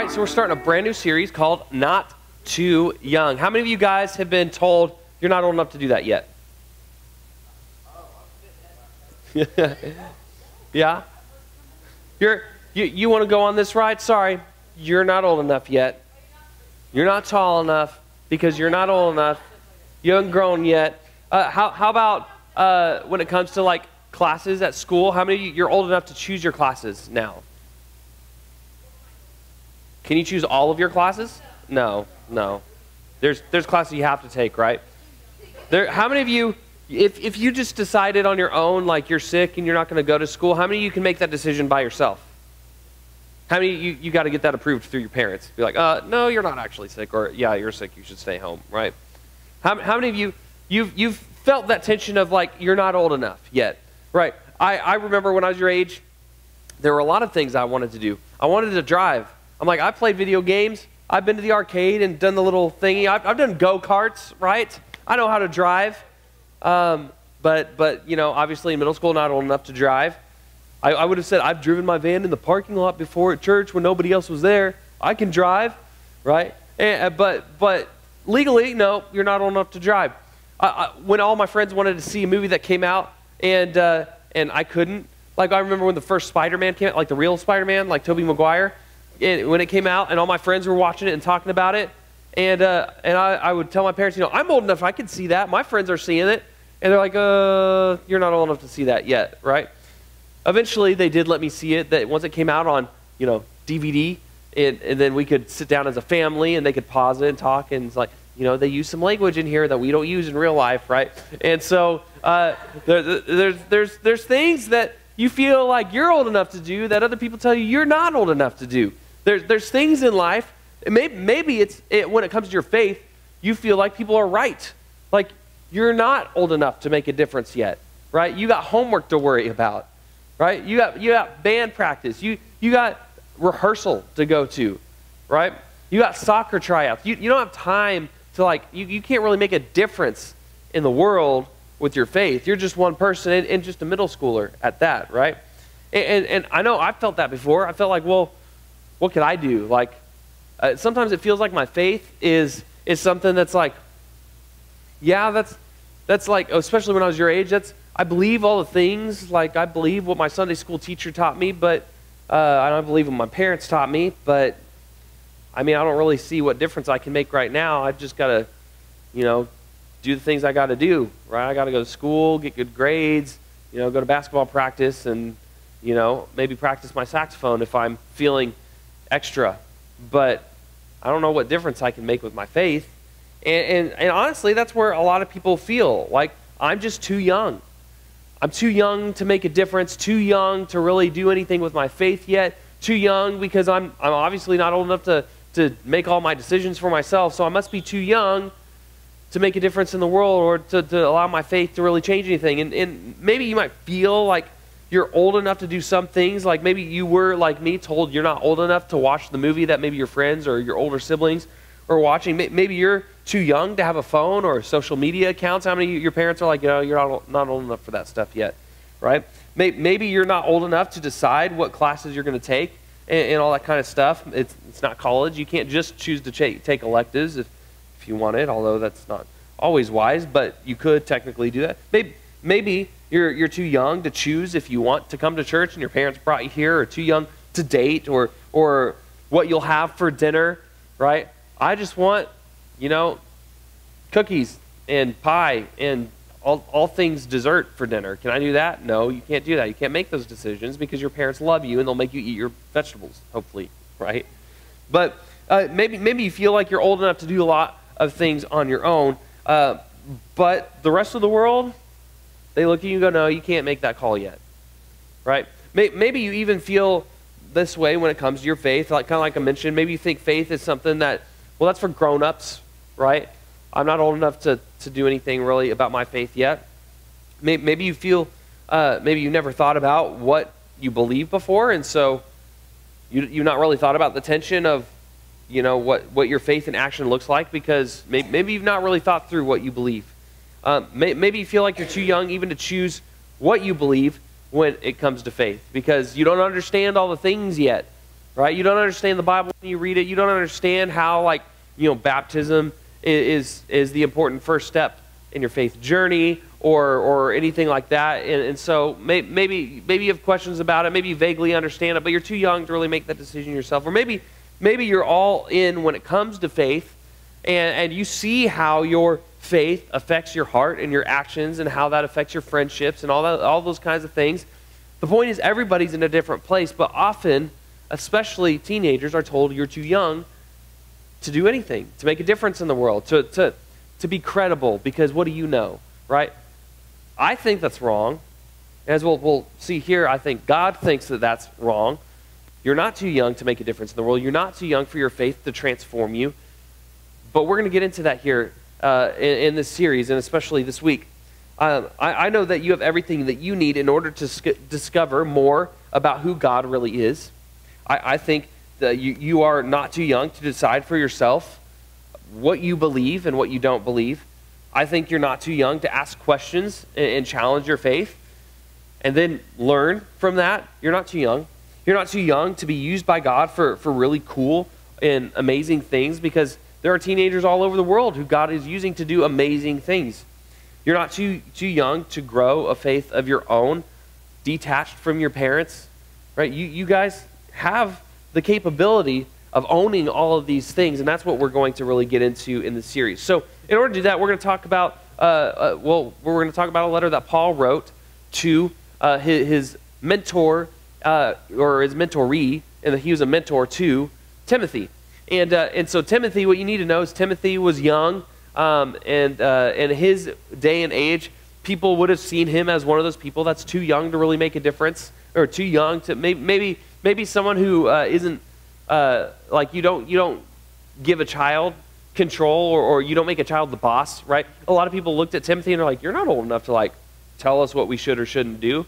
right, so we're starting a brand new series called Not Too Young. How many of you guys have been told you're not old enough to do that yet? Yeah? You want to go on this ride? Sorry, you're not old enough yet. You're not tall enough because you're not old enough. You haven't grown yet. How about when it comes to like classes at school? How many of you, you're old enough to choose your classes now? Can you choose all of your classes? No. There's classes you have to take, right? How many of you, if you just decided on your own, like you're sick and you're not going to go to school, how many of you can make that decision by yourself? How many of you got to get that approved through your parents? Be like, no, you're not actually sick, or yeah, you're sick, you should stay home, right? How many of you, you've felt that tension of like, you're not old enough yet, right? I remember when I was your age, there were a lot of things I wanted to do. I wanted to drive. I'm like, I played video games. I've been to the arcade and done the little thingy. I've done go-karts, right? I know how to drive. But you know, obviously in middle school, not old enough to drive. I would have said, I've driven my van in the parking lot before at church when nobody else was there. I can drive, right? But legally, no, you're not old enough to drive. When all my friends wanted to see a movie that came out and I couldn't, like I remember when the first Spider-Man came out, like the real Spider-Man, like Tobey Maguire, when it came out and all my friends were watching it and talking about it, and I would tell my parents, you know, I'm old enough, I can see that. My friends are seeing it. And they're like, you're not old enough to see that yet, right? Eventually, they did let me see it. That once it came out on, you know, DVD, and then we could sit down as a family, and they could pause it and talk, and it's like, you know, they use some language in here that we don't use in real life, right? And so there's things that you feel like you're old enough to do that other people tell you you're not old enough to do. There's things in life, maybe when it comes to your faith, you feel like people are right. Like, you're not old enough to make a difference yet, right? You got homework to worry about, right? You got band practice. You got rehearsal to go to, right? You got soccer tryouts. You don't have time to like, you can't really make a difference in the world with your faith. You're just one person and just a middle schooler at that, right? And I know I've felt that before. I felt like, well, what could I do? Like, sometimes it feels like my faith is something that's like, yeah, that's like, especially when I was your age, I believe all the things, like I believe what my Sunday school teacher taught me, but I don't believe what my parents taught me, but I mean, I don't really see what difference I can make right now. I've just got to, you know, do the things I got to do, right? I got to go to school, get good grades, you know, go to basketball practice, and, you know, maybe practice my saxophone if I'm feeling extra, but I don't know what difference I can make with my faith. And honestly, that's where a lot of people feel like I'm just too young. I'm too young to make a difference, too young to really do anything with my faith yet, too young because I'm obviously not old enough to make all my decisions for myself, so I must be too young to make a difference in the world or to allow my faith to really change anything. And maybe you might feel like you're old enough to do some things, like maybe you were, like me, told you're not old enough to watch the movie that maybe your friends or your older siblings are watching. Maybe you're too young to have a phone or social media accounts. How many of your parents are like, you know, you're not old enough for that stuff yet, right? Maybe you're not old enough to decide what classes you're going to take and all that kind of stuff. It's not college. You can't just choose to take electives if you want it, although that's not always wise, but you could technically do that. Maybe you're too young to choose if you want to come to church and your parents brought you here, or too young to date or what you'll have for dinner, right? I just want, you know, cookies and pie and all things dessert for dinner. Can I do that? No, you can't do that. You can't make those decisions because your parents love you and they'll make you eat your vegetables, hopefully, right? But maybe you feel like you're old enough to do a lot of things on your own, but the rest of the world, they look at you and go, no, you can't make that call yet, right? Maybe you even feel this way when it comes to your faith, like kind of like I mentioned. Maybe you think faith is something that, well, that's for grown-ups, right? I'm not old enough to do anything really about my faith yet. Maybe you feel, maybe you never thought about what you believe before, and so you've not really thought about the tension of, you know, what your faith in action looks like, because maybe you've not really thought through what you believe. Maybe you feel like you're too young even to choose what you believe when it comes to faith, because you don't understand all the things yet right? You don't understand the Bible when you read it. You don't understand how, like, baptism is the important first step in your faith journey or anything like that. And so maybe you have questions about it. Maybe you vaguely understand it, but you're too young to really make that decision yourself. Or maybe you're all in when it comes to faith, and you see how your faith affects your heart and your actions and how that affects your friendships and all those kinds of things. The point is, everybody's in a different place, but often, especially teenagers, are told you're too young to do anything, to make a difference in the world, to be credible, because what do you know, right? I think that's wrong. As we'll see here, I think God thinks that that's wrong. You're not too young to make a difference in the world. You're not too young for your faith to transform you. But we're going to get into that here in this series, and especially this week. I know that you have everything that you need in order to discover more about who God really is. I think that you are not too young to decide for yourself what you believe and what you don't believe. I think you're not too young to ask questions and challenge your faith and then learn from that. You're not too young. You're not too young to be used by God for really cool and amazing things, because there are teenagers all over the world who God is using to do amazing things. You're not too young to grow a faith of your own, detached from your parents, right? You guys have the capability of owning all of these things, and that's what we're going to really get into in this series. So in order to do that, we're going to talk about we're going to talk about a letter that Paul wrote to his mentor or his mentoree, and that he was a mentor to Timothy. And so Timothy, what you need to know is Timothy was young, and in his day and age, people would have seen him as one of those people that's too young to really make a difference, or too young to maybe someone who isn't like you don't give a child control, or you don't make a child the boss, right? A lot of people looked at Timothy and are like, you're not old enough to like tell us what we should or shouldn't do,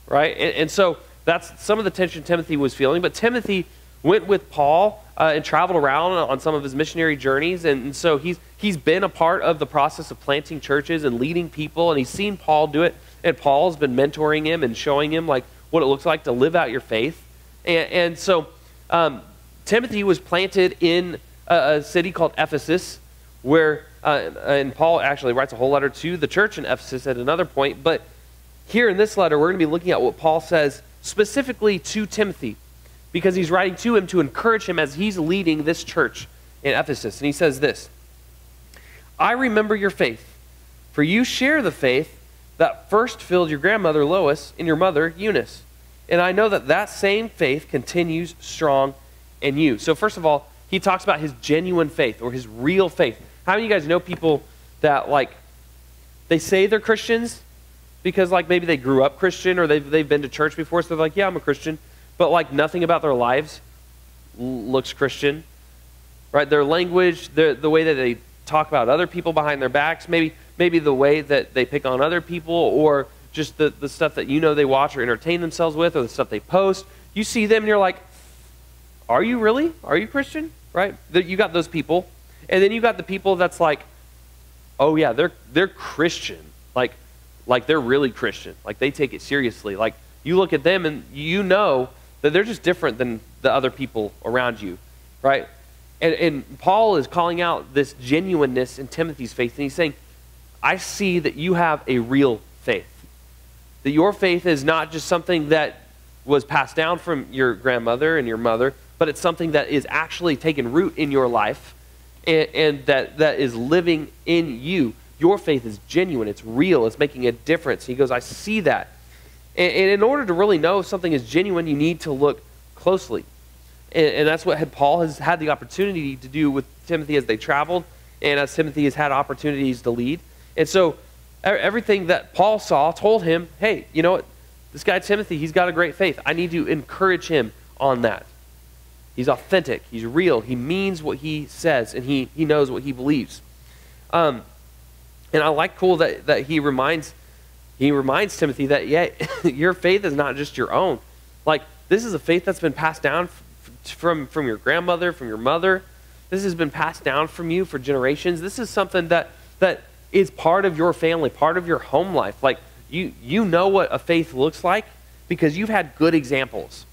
right? And so that's some of the tension Timothy was feeling. But Timothy went with Paul and traveled around on some of his missionary journeys, and so he's been a part of the process of planting churches and leading people, and he's seen Paul do it, and Paul's been mentoring him and showing him like what it looks like to live out your faith. And so Timothy was planted in a city called Ephesus, where and Paul actually writes a whole letter to the church in Ephesus at another point, but here in this letter we're going to be looking at what Paul says specifically to Timothy, because he's writing to him to encourage him as he's leading this church in Ephesus. And he says this: I remember your faith, for you share the faith that first filled your grandmother Lois and your mother Eunice. And I know that that same faith continues strong in you. So first of all, he talks about his genuine faith, or his real faith. How many of you guys know people that, like, they say they're Christians because, like, maybe they grew up Christian, or they've been to church before, so they're like, yeah, I'm a Christian. But, like, nothing about their lives looks Christian, right? Their language, the way that they talk about other people behind their backs, maybe the way that they pick on other people, or just the stuff that they watch or entertain themselves with, or the stuff they post. You see them and you're like, are you really? Are you Christian? Right? You got those people. And then you got the people that's like, oh yeah, they're Christian. Like they're really Christian. Like they take it seriously. Like you look at them and you know that they're just different than the other people around you. Right? And Paul is calling out this genuineness in Timothy's faith. And he's saying, I see that you have a real faith. That your faith is not just something that was passed down from your grandmother and your mother, but it's something that is actually taken root in your life, and that is living in you. Your faith is genuine. It's real. It's making a difference. He goes, I see that. And in order to really know if something is genuine, you need to look closely. And that's what Paul has had the opportunity to do with Timothy as they traveled, and as Timothy has had opportunities to lead. And so everything that Paul saw told him, hey, you know what? This guy Timothy, he's got a great faith. I need to encourage him on that. He's authentic. He's real. He means what he says, and he knows what he believes. And I like cool that he reminds Timothy that, yeah, your faith is not just your own. Like, this is a faith that's been passed down from your grandmother, from your mother. This has been passed down from you for generations. This is something that is part of your family, part of your home life. Like, you know what a faith looks like because you've had good examples.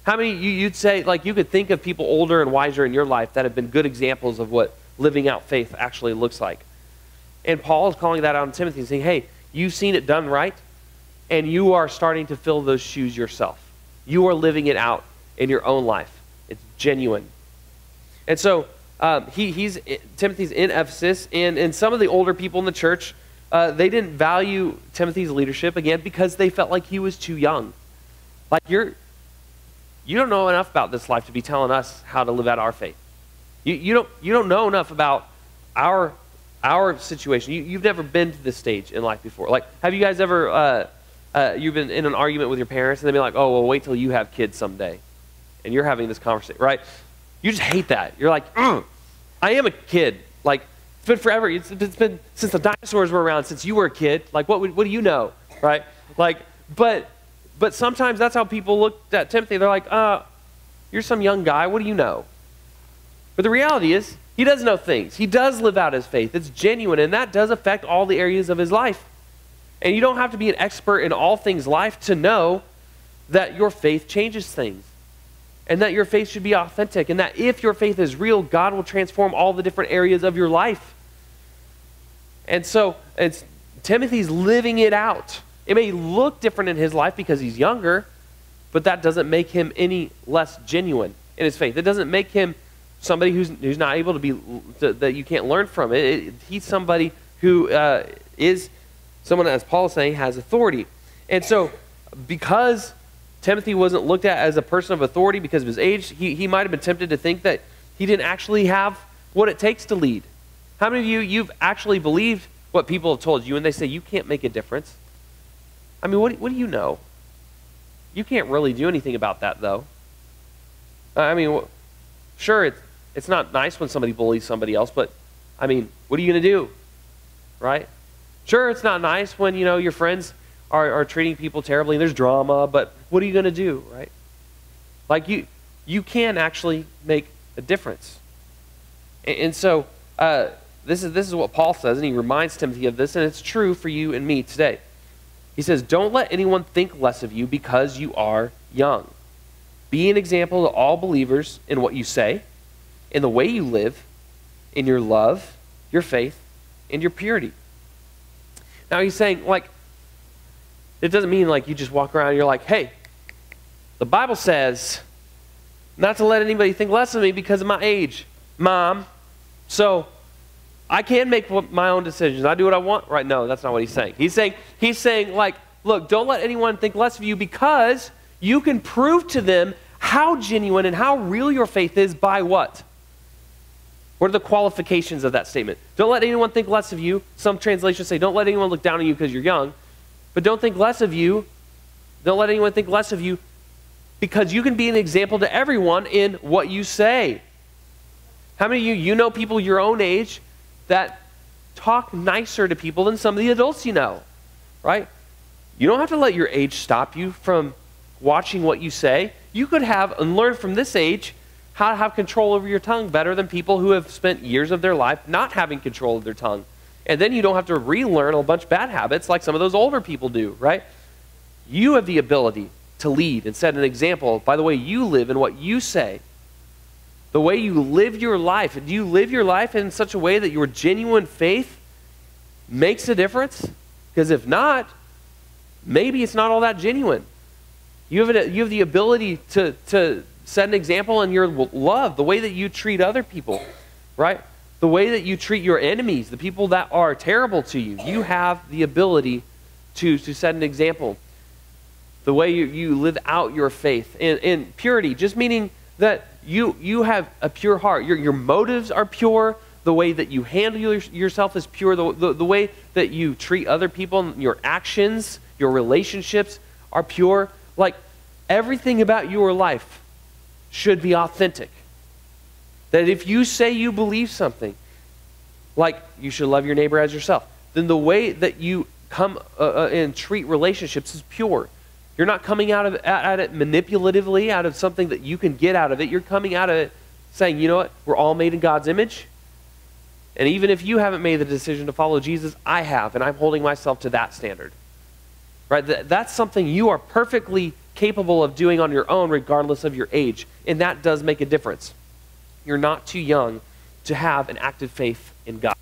How many you'd say, like, you could think of people older and wiser in your life that have been good examples of what living out faith actually looks like? And Paul is calling that out on Timothy and saying, hey, you've seen it done right, and you are starting to fill those shoes yourself. You are living it out in your own life. It's genuine. And so Timothy's in Ephesus, and some of the older people in the church, they didn't value Timothy's leadership, again, because they felt like he was too young. Like, you don't know enough about this life to be telling us how to live out our faith. You don't know enough about our situation. You've never been to this stage in life before. Like, have you guys ever, you've been in an argument with your parents, and they'd be like, oh, well, wait till you have kids someday. And you're having this conversation, right? You just hate that. You're like, I am a kid. Like, it's been forever. It's been since the dinosaurs were around, since you were a kid. Like, what do you know, right? Like, but sometimes that's how people looked at Timothy. They're like, you're some young guy. What do you know? But the reality is, he does know things. He does live out his faith. It's genuine, and that does affect all the areas of his life. And you don't have to be an expert in all things life to know that your faith changes things, and that your faith should be authentic, and that if your faith is real, God will transform all the different areas of your life. And so Timothy's living it out. It may look different in his life because he's younger, but that doesn't make him any less genuine in his faith. It doesn't make him somebody who's not able to be, that you can't learn from. He's somebody who is someone, as Paul is saying, has authority. And so because Timothy wasn't looked at as a person of authority because of his age, he might have been tempted to think that he didn't actually have what it takes to lead. How many of you've actually believed what people have told you and they say you can't make a difference? I mean, what do you know? You can't really do anything about that, though. I mean, sure, it's not nice when somebody bullies somebody else, but, I mean, what are you going to do, right? Sure, it's not nice when, your friends are treating people terribly and there's drama, but what are you going to do, right? Like, you can actually make a difference. And so this is what Paul says, and he reminds Timothy of this, and it's true for you and me today. He says, don't let anyone think less of you because you are young. Be an example to all believers in what you say, in the way you live, in your love, your faith, and your purity. Now he's saying, like, it doesn't mean like you just walk around and you're like, hey, the Bible says not to let anybody think less of me because of my age, Mom. So I can make my own decisions. I do what I want. Right? No, that's not what he's saying. He's saying like, look, don't let anyone think less of you because you can prove to them how genuine and how real your faith is by what? What are the qualifications of that statement? Don't let anyone think less of you. Some translations say, don't let anyone look down on you because you're young. But don't think less of you. Don't let anyone think less of you because you can be an example to everyone in what you say. How many of you know people your own age that talk nicer to people than some of the adults you know, right? You don't have to let your age stop you from watching what you say. You could have and learn from this age how to have control over your tongue better than people who have spent years of their life not having control of their tongue. And then you don't have to relearn a bunch of bad habits like some of those older people do, right? You have the ability to lead and set an example by the way you live and what you say. The way you live your life. Do you live your life in such a way that your genuine faith makes a difference? Because if not, maybe it's not all that genuine. You have the ability to set an example in your love, the way that you treat other people, right? The way that you treat your enemies, the people that are terrible to you. You have the ability to set an example. The way you live out your faith. And purity, just meaning that you have a pure heart. Your motives are pure. The way that you handle yourself is pure. The way that you treat other people, your actions, your relationships are pure. Like, everything about your life should be authentic. That if you say you believe something, like you should love your neighbor as yourself, then the way that you come and treat relationships is pure. You're not coming at it manipulatively, out of something that you can get out of it. You're coming out of it saying, you know what, we're all made in God's image. And even if you haven't made the decision to follow Jesus, I have, and I'm holding myself to that standard. Right? That's something you are perfectly capable of doing on your own regardless of your age. And that does make a difference. You're not too young to have an active faith in God.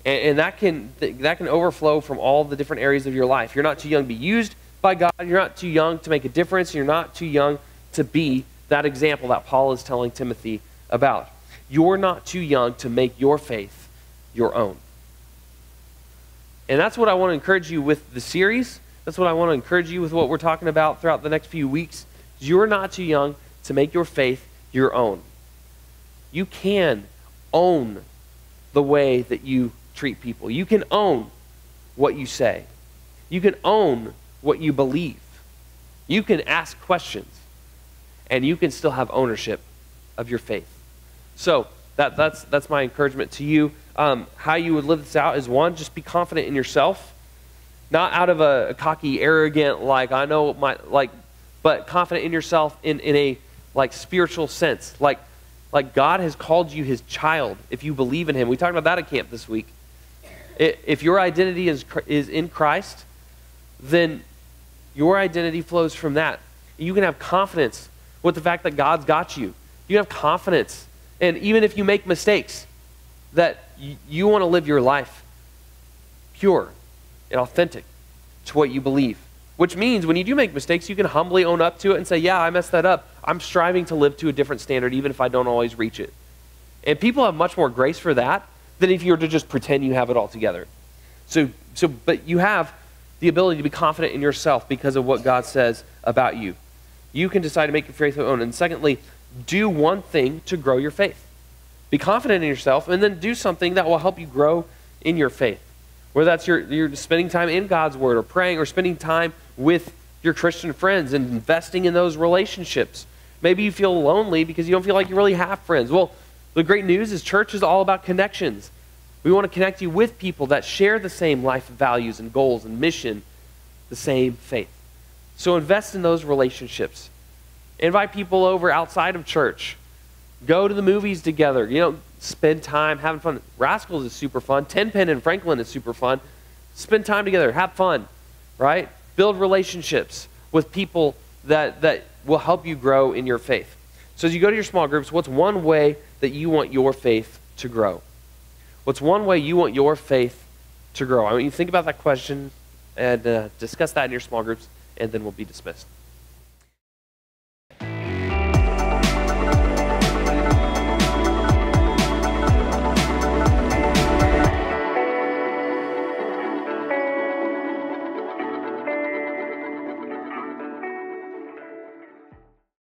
And that can overflow from all the different areas of your life. You're not too young to be used by God. You're not too young to make a difference. You're not too young to be that example that Paul is telling Timothy about. You're not too young to make your faith your own. And that's what I want to encourage you with the series. That's what I want to encourage you with what we're talking about throughout the next few weeks. You're not too young to make your faith your own. You can own the way that you treat people. You can own what you say. You can own what you believe. You can ask questions. And you can still have ownership of your faith. So that's my encouragement to you. How you would live this out is, one, just be confident in yourself. Not out of a cocky, arrogant, but confident in yourself in a spiritual sense. Like God has called you his child if you believe in him. We talked about that at camp this week. If your identity is in Christ, then your identity flows from that. You can have confidence with the fact that God's got you. You have confidence. And even if you make mistakes, that you want to live your life pure and authentic to what you believe. Which means when you do make mistakes, you can humbly own up to it and say, yeah, I messed that up. I'm striving to live to a different standard even if I don't always reach it. And people have much more grace for that than if you were to just pretend you have it all together. But you have the ability to be confident in yourself because of what God says about you. You can decide to make your faith your own. And secondly, do one thing to grow your faith. Be confident in yourself and then do something that will help you grow in your faith. Whether that's you're spending time in God's word or praying or spending time with your Christian friends and investing in those relationships. Maybe you feel lonely because you don't feel like you really have friends. Well, the great news is church is all about connections. We want to connect you with people that share the same life values and goals and mission, the same faith. So invest in those relationships. Invite people over outside of church. Go to the movies together. Spend time having fun. Rascals is super fun. Tenpen in Franklin is super fun. Spend time together. Have fun, right? Build relationships with people that will help you grow in your faith. So as you go to your small groups, what's one way that you want your faith to grow? What's one way you want your faith to grow? I want you to think about that question and discuss that in your small groups, and then we'll be dismissed.